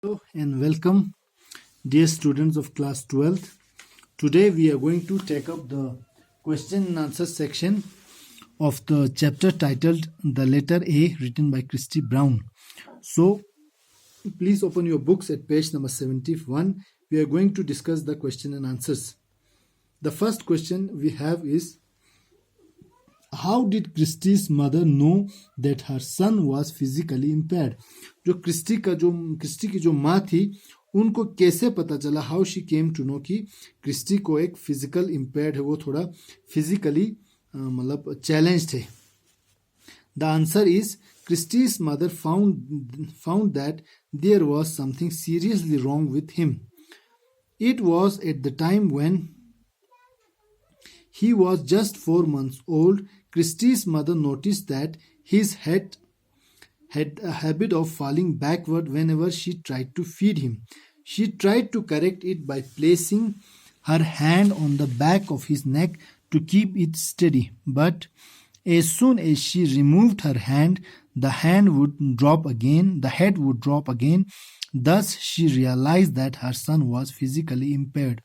Hello and welcome, dear students of class 12th. Today we are going to take up the question and answer section of the chapter titled The Letter A, written by Christy Brown. So please open your books at page number 71. We are going to discuss the question and answers. The first question we have is, how did Christy's mother know that her son was physically impaired? जो Christy की जो माँ थी उनको कैसे पता चला, how she came to know कि क्रिस्टी को एक फिजिकल इम्पेयर्ड है, वो थोड़ा फिजिकली मतलब चैलेंज थे. The answer is Christy's mother found that there was something seriously wrong with him. It was at the time when he was just 4 months old. Christy's mother noticed that his head had a habit of falling backward whenever she tried to feed him. She tried to correct it by placing her hand on the back of his neck to keep it steady. But as soon as she removed her hand, the head would drop again. Thus, she realized that her son was physically impaired.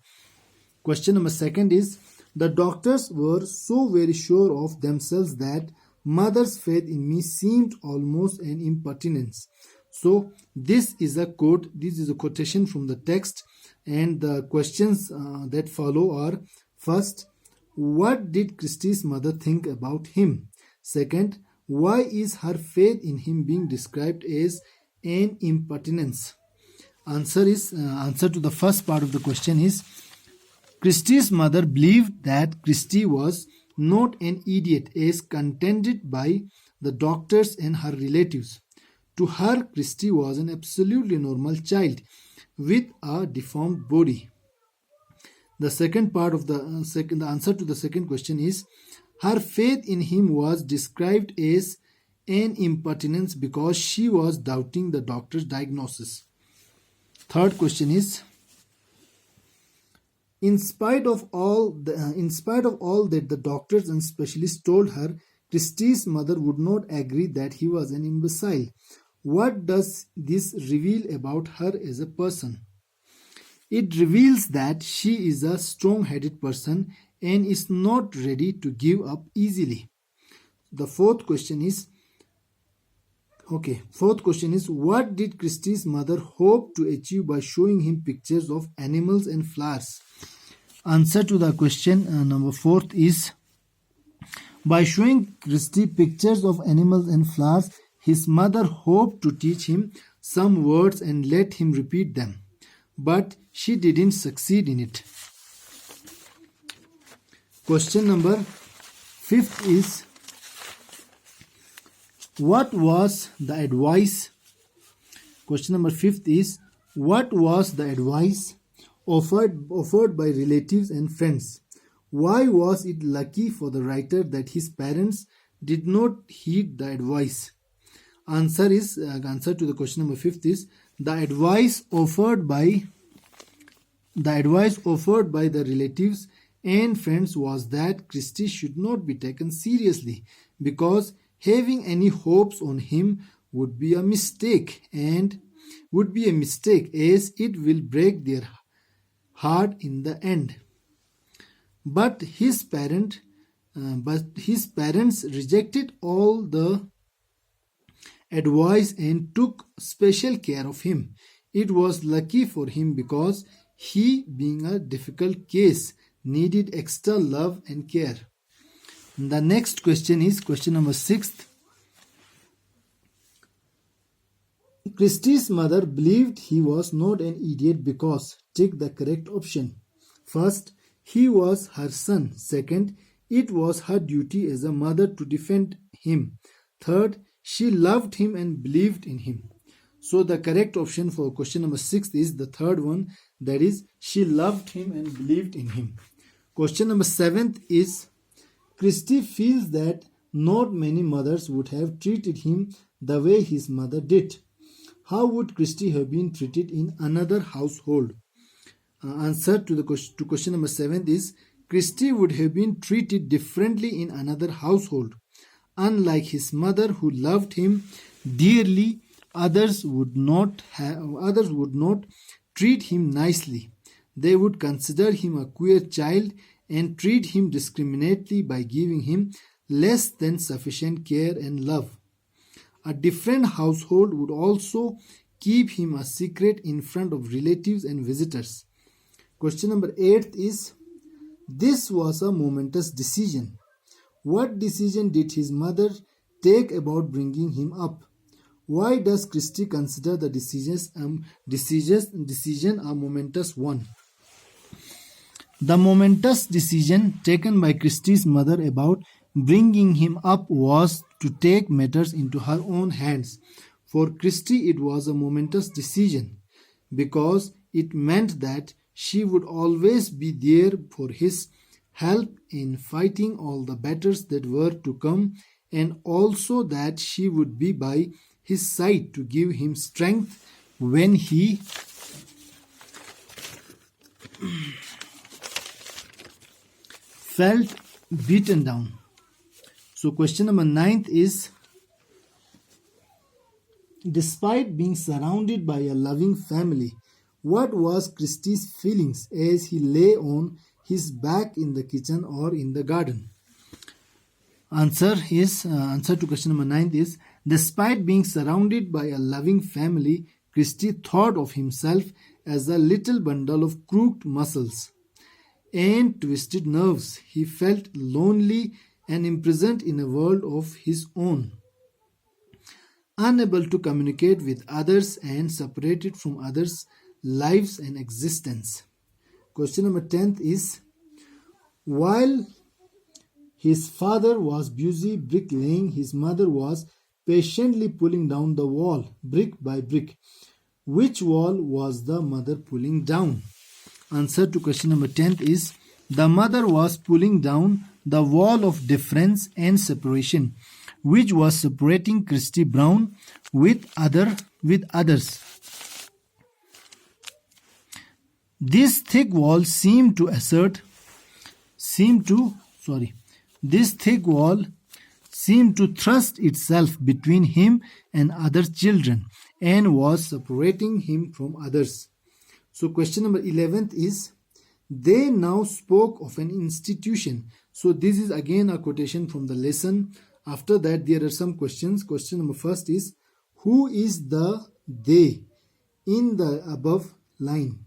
Question number 2 is, the doctors were so very sure of themselves that mother's faith in me seemed almost an impertinence. So this is a quote, this is a quotation from the text, and the questions that follow are: first, what did Christy's mother think about him? Second, why is her faith in him being described as an impertinence? Answer to the first part of the question is, Christy's mother believed that Christy was not an idiot as contended by the doctors and her relatives. To her, Christy was an absolutely normal child with a deformed body. The second part of the answer to the second question is, her faith in him was described as an impertinence because she was doubting the doctor's diagnosis. Third question is, in spite of all that the doctors and specialists told her, Christy's mother would not agree that he was an imbecile. What does this reveal about her as a person? It reveals that she is a strong-headed person and is not ready to give up easily. The fourth question is, what did Christy's mother hope to achieve by showing him pictures of animals and flowers? Answer to the question number 4 is, by showing Christy pictures of animals and flowers, his mother hoped to teach him some words and let him repeat them. But she didn't succeed in it. Question number 5 is, what was the advice? Question number 5 is, what was the advice offered by relatives and friends? Why was it lucky for the writer that his parents did not heed the advice? Answer to the question number 5 is, the advice offered by the relatives and friends was that Christy should not be taken seriously because having any hopes on him would be a mistake as it will break their heart in the end. But his parents rejected all the advice and took special care of him. It was lucky for him because he, being a difficult case, needed extra love and care. The next question is question number 6. Christy's mother believed he was not an idiot because, take the correct option. First, he was her son. Second, it was her duty as a mother to defend him. Third, she loved him and believed in him. So the correct option for question number 6 is the third one, that is, she loved him and believed in him. Question number 7 is, Christy feels that not many mothers would have treated him the way his mother did. How would Christy have been treated in another household? Answer to question number 7 is, Christy would have been treated differently in another household. Unlike his mother, who loved him dearly, others would not treat him nicely. They would consider him a queer child and treat him discriminately by giving him less than sufficient care and love. A different household would also keep him a secret in front of relatives and visitors. Question number 8 is, this was a momentous decision. What decision did his mother take about bringing him up? Why does Christie consider the decision a momentous one? The momentous decision taken by Christie's mother about bringing him up was to take matters into her own hands. For Christie, it was a momentous decision because it meant that she would always be there for his help in fighting all the battles that were to come, and also that she would be by his side to give him strength when he felt beaten down. So question number 9 is, despite being surrounded by a loving family, what was Christie's feelings as he lay on his back in the kitchen or in the garden? Answer to question number 9 is, despite being surrounded by a loving family, Christie thought of himself as a little bundle of crooked muscles and twisted nerves. He felt lonely and imprisoned in a world of his own, unable to communicate with others and separated from others' lives and existence. Question number 10 is, while his father was busy bricklaying, his mother was patiently pulling down the wall, brick by brick. Which wall was the mother pulling down? Answer to question number 10 is, the mother was pulling down the wall of difference and separation, which was separating Christie Brown with others. This thick wall seemed to thrust itself between him and other children and was separating him from others. So question number 11 is, they now spoke of an institution. So this is again a quotation from the lesson. After that, there are some questions. Question number 1 is, who is the they in the above line?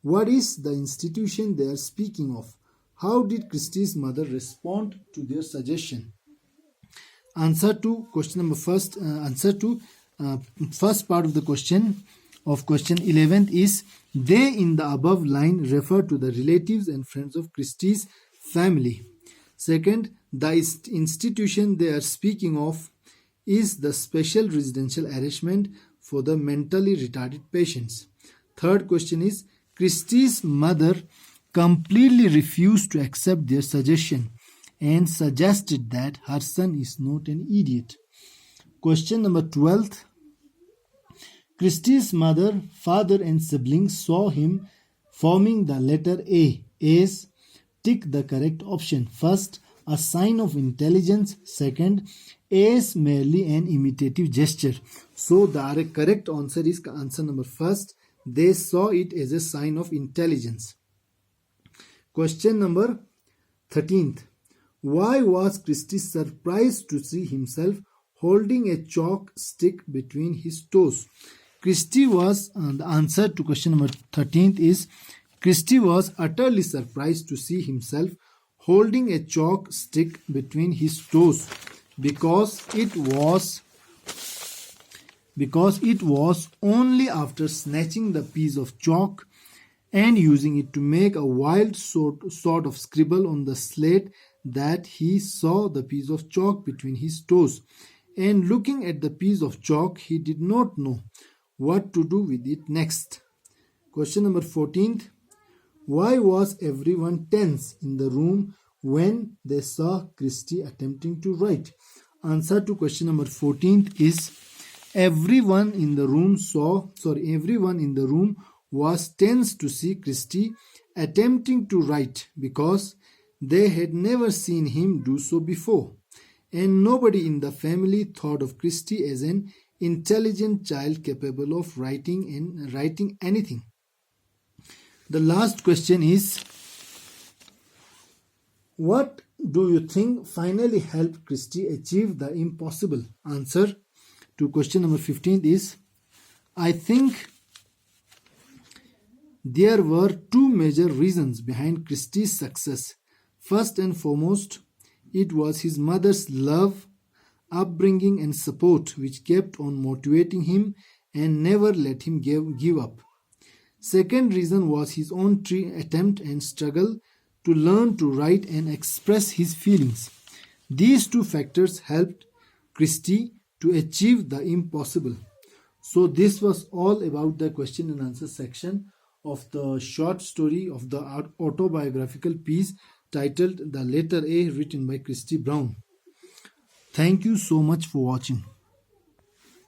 What is the institution they are speaking of? How did Christie's mother respond to their suggestion? Answer to question number first part of the question of question 11 is, they in the above line refer to the relatives and friends of Christie's family. Second, the institution they are speaking of is the special residential arrangement for the mentally retarded patients. Third question is, Christie's mother completely refused to accept their suggestion and suggested that her son is not an idiot. Question number 12. Christie's mother, father and siblings saw him forming the letter A as tick the correct option. First, a sign of intelligence. Second, as merely an imitative gesture. So the correct answer is answer number first. They saw it as a sign of intelligence. Question number 13th. Why was Christie surprised to see himself holding a chalk stick between his toes? Christie was, the answer to question number 13th is, Christie was utterly surprised to see himself holding a chalk stick between his toes because it was only after snatching the piece of chalk and using it to make a wild sort of scribble on the slate that he saw the piece of chalk between his toes. And looking at the piece of chalk, he did not know what to do with it next. Question number 14th. Why was everyone tense in the room when they saw Christie attempting to write? Answer to question number 14th is, everyone in the room was tense to see Christie attempting to write because they had never seen him do so before, and nobody in the family thought of Christie as an intelligent child capable of writing anything. The last question is, what do you think finally helped Christie achieve the impossible? Answer to question number 15 is, I think there were two major reasons behind Christie's success. First and foremost, it was his mother's love, upbringing, and support which kept on motivating him and never let him give up. Second reason was his own attempt and struggle to learn to write and express his feelings. These two factors helped Christie to achieve the impossible. So this was all about the question and answer section of the short story of the autobiographical piece titled The Letter A, written by Christie Brown. Thank you so much for watching.